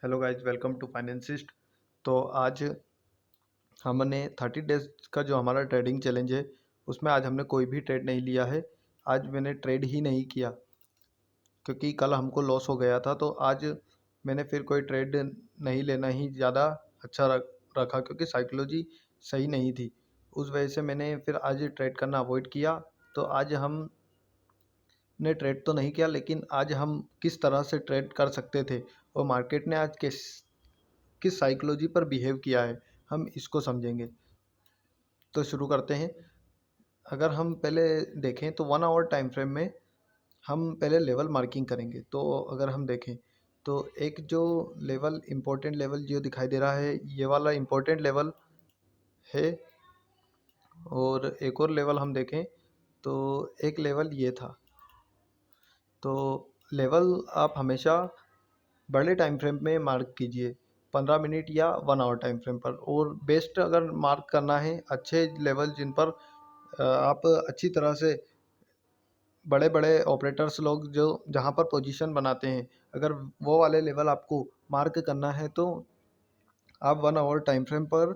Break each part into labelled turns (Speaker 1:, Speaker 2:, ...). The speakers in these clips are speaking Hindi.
Speaker 1: Hello guys, welcome to Financist. तो आज हमने 30 डेज का जो हमारा ट्रेडिंग चैलेंज है उसमें आज हमने कोई भी ट्रेड नहीं लिया है। आज मैंने ट्रेड ही नहीं किया क्योंकि कल हमको लॉस हो गया था। तो आज मैंने फिर कोई ट्रेड नहीं लेना ही ज़्यादा अच्छा रखा क्योंकि साइकोलॉजी सही नहीं थी। उस वजह से मैंने फिर आज ट्रेड करना अवॉइड किया। तो आज हम ने ट्रेड तो नहीं किया, लेकिन आज हम किस तरह से ट्रेड कर सकते थे और मार्केट ने आज किस साइकोलॉजी पर बिहेव किया है, हम इसको समझेंगे। तो शुरू करते हैं। अगर हम पहले देखें तो 1 आवर टाइम फ्रेम में हम पहले लेवल मार्किंग करेंगे। तो अगर हम देखें तो एक जो लेवल इम्पोर्टेंट लेवल जो दिखाई दे रहा है, ये वाला इम्पोर्टेंट लेवल है। और एक और लेवल हम देखें तो एक लेवल ये था। तो लेवल आप हमेशा बड़े टाइम फ्रेम में मार्क कीजिए, 15 मिनट या 1 आवर टाइम फ्रेम पर। और बेस्ट अगर मार्क करना है अच्छे लेवल जिन पर आप अच्छी तरह से बड़े बड़े ऑपरेटर्स लोग जो जहाँ पर पोजीशन बनाते हैं, अगर वो वाले लेवल आपको मार्क करना है तो आप 1 आवर टाइम फ्रेम पर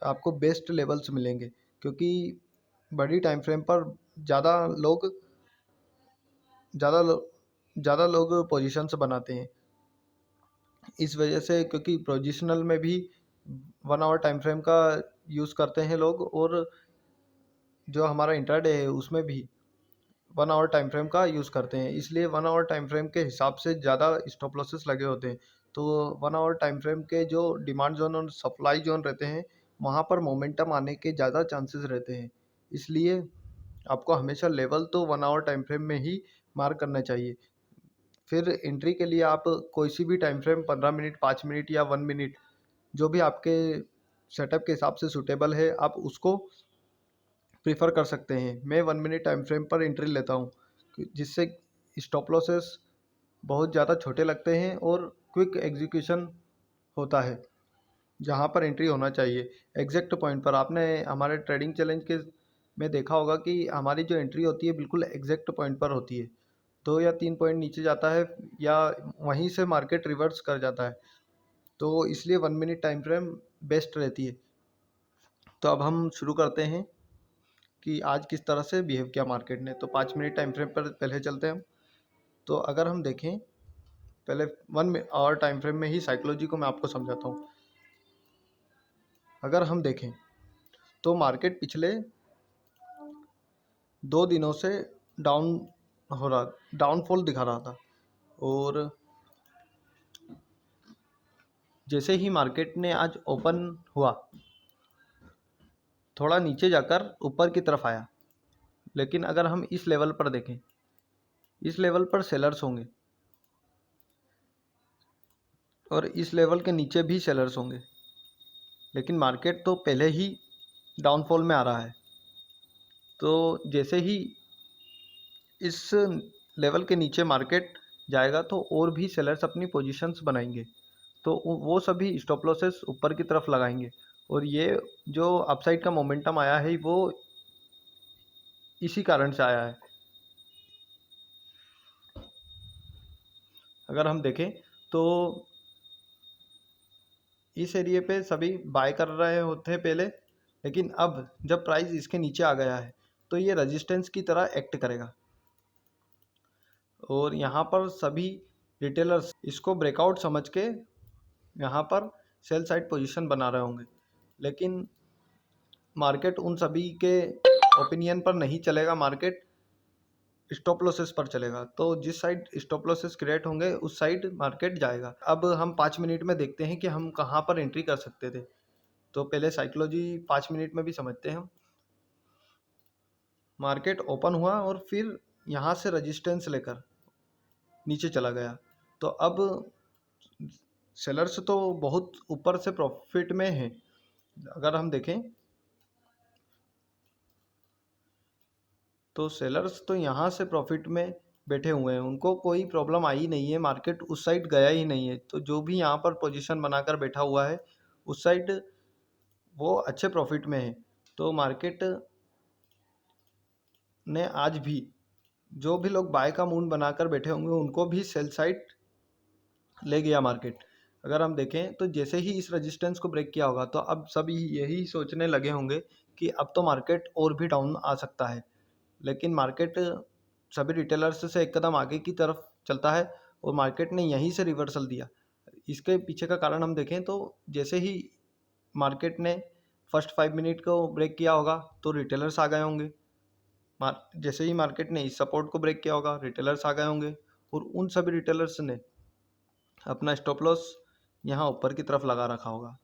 Speaker 1: आपको बेस्ट लेवल्स मिलेंगे। क्योंकि बड़ी टाइम फ्रेम पर ज़्यादा लोग ज़्यादा लो, ज़्यादा लोग पोजीशंस बनाते हैं। इस वजह से क्योंकि पोजिशनल में भी 1 आवर टाइम फ्रेम का यूज़ करते हैं लोग, और जो हमारा इंट्राडे है उसमें भी 1 आवर टाइम फ्रेम का यूज़ करते हैं। इसलिए 1 आवर टाइम फ्रेम के हिसाब से ज़्यादा स्टॉप लॉसेस लगे होते हैं। तो 1 आवर टाइम फ्रेम के जो डिमांड जोन और सप्लाई जोन रहते हैं, वहाँ पर मोमेंटम आने के ज़्यादा चांसेस रहते हैं। इसलिए आपको हमेशा लेवल तो 1 आवर टाइम फ्रेम में ही मार्क करना चाहिए। फिर एंट्री के लिए आप कोई सी भी टाइम फ्रेम 15 मिनट, 5 मिनट या 1 मिनट, जो भी आपके सेटअप के हिसाब से सूटेबल है, आप उसको प्रीफर कर सकते हैं। मैं 1 मिनट टाइम फ्रेम पर एंट्री लेता हूँ जिससे स्टॉप लॉसेस बहुत ज़्यादा छोटे लगते हैं और क्विक एग्जीक्यूशन होता है जहाँ पर एंट्री होना चाहिए एग्जैक्ट पॉइंट पर। आपने हमारे ट्रेडिंग चैलेंज के में देखा होगा कि हमारी जो एंट्री होती है बिल्कुल एग्जैक्ट पॉइंट पर होती है। 2 या 3 पॉइंट नीचे जाता है या वहीं से मार्केट रिवर्स कर जाता है। तो इसलिए 1 मिनट टाइम फ्रेम बेस्ट रहती है। तो अब हम शुरू करते हैं कि आज किस तरह से बिहेव किया मार्केट ने। तो 5 मिनट टाइम फ्रेम पर पहले चलते हैं हम। तो अगर हम देखें पहले 1 आवर टाइम फ्रेम में ही साइकोलॉजी को मैं आपको समझाता हूँ। अगर हम देखें तो मार्केट पिछले 2 दिनों से डाउन डाउनफॉल दिखा रहा था। और जैसे ही मार्केट ने आज ओपन हुआ, थोड़ा नीचे जाकर ऊपर की तरफ आया। लेकिन अगर हम इस लेवल पर देखें, इस लेवल पर सेलर्स होंगे और इस लेवल के नीचे भी सेलर्स होंगे। लेकिन मार्केट तो पहले ही डाउनफॉल में आ रहा है। तो जैसे ही इस लेवल के नीचे मार्केट जाएगा तो और भी सेलर्स अपनी पोजीशंस बनाएंगे। तो वो सभी स्टॉप लॉसेस ऊपर की तरफ लगाएंगे। और ये जो अपसाइड का मोमेंटम आया है वो इसी कारण से आया है। अगर हम देखें तो इस एरिए पे सभी बाय कर रहे होते हैं पहले, लेकिन अब जब प्राइस इसके नीचे आ गया है तो ये रेजिस्टेंस की तरह एक्ट करेगा। और यहाँ पर सभी रिटेलर्स इसको ब्रेकआउट समझ के यहाँ पर सेल साइड पोजीशन बना रहे होंगे। लेकिन मार्केट उन सभी के ओपिनियन पर नहीं चलेगा, मार्केट स्टॉप लॉसेस पर चलेगा। तो जिस साइड स्टॉप लॉसेस क्रिएट होंगे उस साइड मार्केट जाएगा। अब हम 5 मिनट में देखते हैं कि हम कहाँ पर एंट्री कर सकते थे। तो पहले साइकोलॉजी 5 मिनट में भी समझते हैं हम। मार्केट ओपन हुआ और फिर यहाँ से रेजिस्टेंस लेकर नीचे चला गया। तो अब सेलर्स तो बहुत ऊपर से प्रॉफिट में हैं। अगर हम देखें तो सेलर्स तो यहाँ से प्रॉफिट में बैठे हुए हैं, उनको कोई प्रॉब्लम आई नहीं है, मार्केट उस साइड गया ही नहीं है। तो जो भी यहाँ पर पोजीशन बनाकर बैठा हुआ है उस साइड वो अच्छे प्रॉफिट में है। तो मार्केट ने आज भी जो भी लोग बाय का मूड बनाकर बैठे होंगे उनको भी सेल साइड ले गया मार्केट। अगर हम देखें तो जैसे ही इस रेजिस्टेंस को ब्रेक किया होगा तो अब सभी यही सोचने लगे होंगे कि अब तो मार्केट और भी डाउन आ सकता है, लेकिन मार्केट सभी रिटेलर्स से एक कदम आगे की तरफ चलता है और मार्केट ने यहीं से रिवर्सल दिया। इसके पीछे का कारण हम देखें तो जैसे ही मार्केट ने फर्स्ट 5 मिनट को ब्रेक किया होगा तो रिटेलर्स आ गए होंगे। जैसे ही मार्केट ने इस सपोर्ट को ब्रेक किया होगा रिटेलर्स आ गए होंगे और उन सभी रिटेलर्स ने अपना स्टॉप लॉस यहाँ ऊपर की तरफ लगा रखा होगा।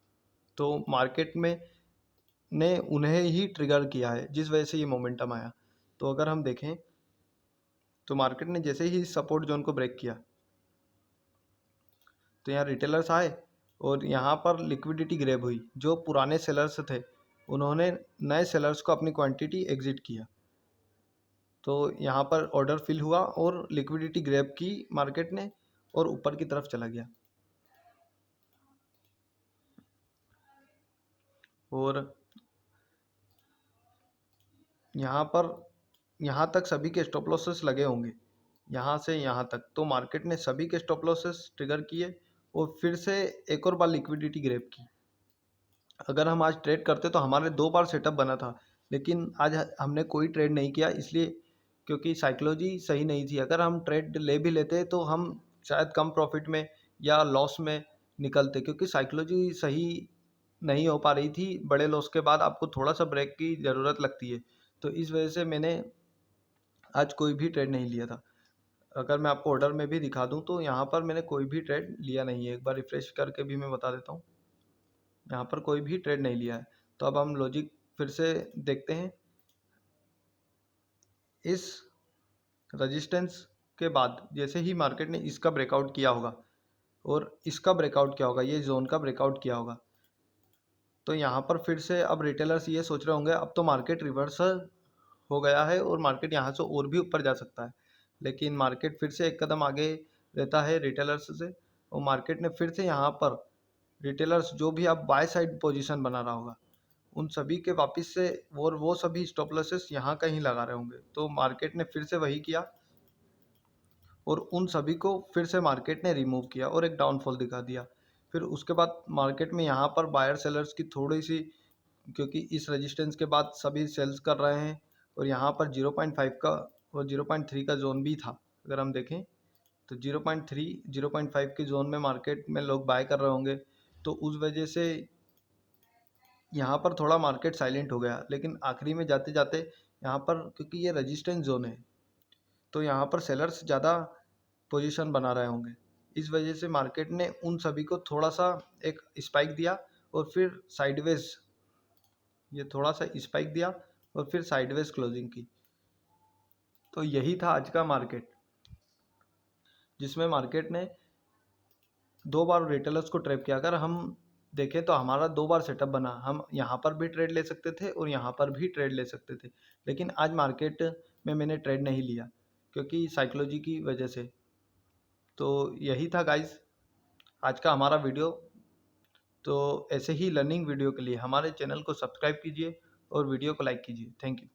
Speaker 1: तो मार्केट में ने उन्हें ही ट्रिगर किया है जिस वजह से ये मोमेंटम आया। तो अगर हम देखें तो मार्केट ने जैसे ही सपोर्ट जोन को ब्रेक किया तो यहाँ रिटेलर्स आए और यहाँ पर लिक्विडिटी ग्रैब हुई। जो पुराने सेलर्स थे उन्होंने नए सेलर्स को अपनी क्वांटिटी एग्जिट किया, तो यहाँ पर ऑर्डर फिल हुआ और लिक्विडिटी ग्रैब की मार्केट ने और ऊपर की तरफ चला गया। और यहाँ पर यहाँ तक सभी के स्टॉप लॉसेस लगे होंगे, यहाँ से यहाँ तक तो मार्केट ने सभी के स्टॉप लॉसेस ट्रिगर किए और फिर से एक और बार लिक्विडिटी ग्रैब की। अगर हम आज ट्रेड करते तो हमारे 2 बार सेटअप बना था, लेकिन आज हमने कोई ट्रेड नहीं किया, इसलिए क्योंकि साइकोलॉजी सही नहीं थी। अगर हम ट्रेड ले भी लेते तो हम शायद कम प्रॉफिट में या लॉस में निकलते, क्योंकि साइकोलॉजी सही नहीं हो पा रही थी। बड़े लॉस के बाद आपको थोड़ा सा ब्रेक की ज़रूरत लगती है, तो इस वजह से मैंने आज कोई भी ट्रेड नहीं लिया था। अगर मैं आपको ऑर्डर में भी दिखा दूं तो यहाँ पर मैंने कोई भी ट्रेड लिया नहीं है। एक बार रिफ्रेश करके भी मैं बता देता हूँ, यहाँ पर कोई भी ट्रेड नहीं लिया है। तो अब हम लॉजिक फिर से देखते हैं। इस रेजिस्टेंस के बाद जैसे ही मार्केट ने इसका ब्रेकआउट किया होगा और इसका ब्रेकआउट किया होगा, ये जोन का ब्रेकआउट किया होगा, तो यहाँ पर फिर से अब रिटेलर्स ये सोच रहे होंगे अब तो मार्केट रिवर्सल हो गया है और मार्केट यहाँ से और भी ऊपर जा सकता है। लेकिन मार्केट फिर से एक कदम आगे रहता है रिटेलर्स से और मार्केट ने फिर से यहाँ पर रिटेलर्स जो भी अब बाय साइड पोजीशन बना रहा होगा उन सभी के वापस से वो सभी स्टॉप लॉसेस यहाँ कहीं लगा रहे होंगे। तो मार्केट ने फिर से वही किया और उन सभी को फिर से मार्केट ने रिमूव किया और एक डाउनफॉल दिखा दिया। फिर उसके बाद मार्केट में यहाँ पर बायर सेलर्स की थोड़ी सी, क्योंकि इस रेजिस्टेंस के बाद सभी सेल्स कर रहे हैं और यहाँ पर 0.5 का और 0.3 का जोन भी था। अगर हम देखें तो 0.3 0.5 के जोन में मार्केट में लोग बाय कर रहे होंगे, तो उस वजह से यहाँ पर थोड़ा मार्केट साइलेंट हो गया। लेकिन आखिरी में जाते जाते यहाँ पर क्योंकि ये रेजिस्टेंस जोन है तो यहाँ पर सेलर्स ज़्यादा पोजीशन बना रहे होंगे, इस वजह से मार्केट ने उन सभी को थोड़ा सा एक स्पाइक दिया और फिर साइडवेज, ये थोड़ा सा स्पाइक दिया और फिर साइडवेज क्लोजिंग की। तो यही था आज का मार्केट, जिसमें मार्केट ने 2 बार रिटेलर्स को ट्रैप किया। अगर हम देखें तो हमारा 2 बार सेटअप बना, हम यहाँ पर भी ट्रेड ले सकते थे और यहाँ पर भी ट्रेड ले सकते थे, लेकिन आज मार्केट में मैंने ट्रेड नहीं लिया क्योंकि साइकोलॉजी की वजह से। तो यही था गाइस आज का हमारा वीडियो। तो ऐसे ही लर्निंग वीडियो के लिए हमारे चैनल को सब्सक्राइब कीजिए और वीडियो को लाइक कीजिए। Thank you.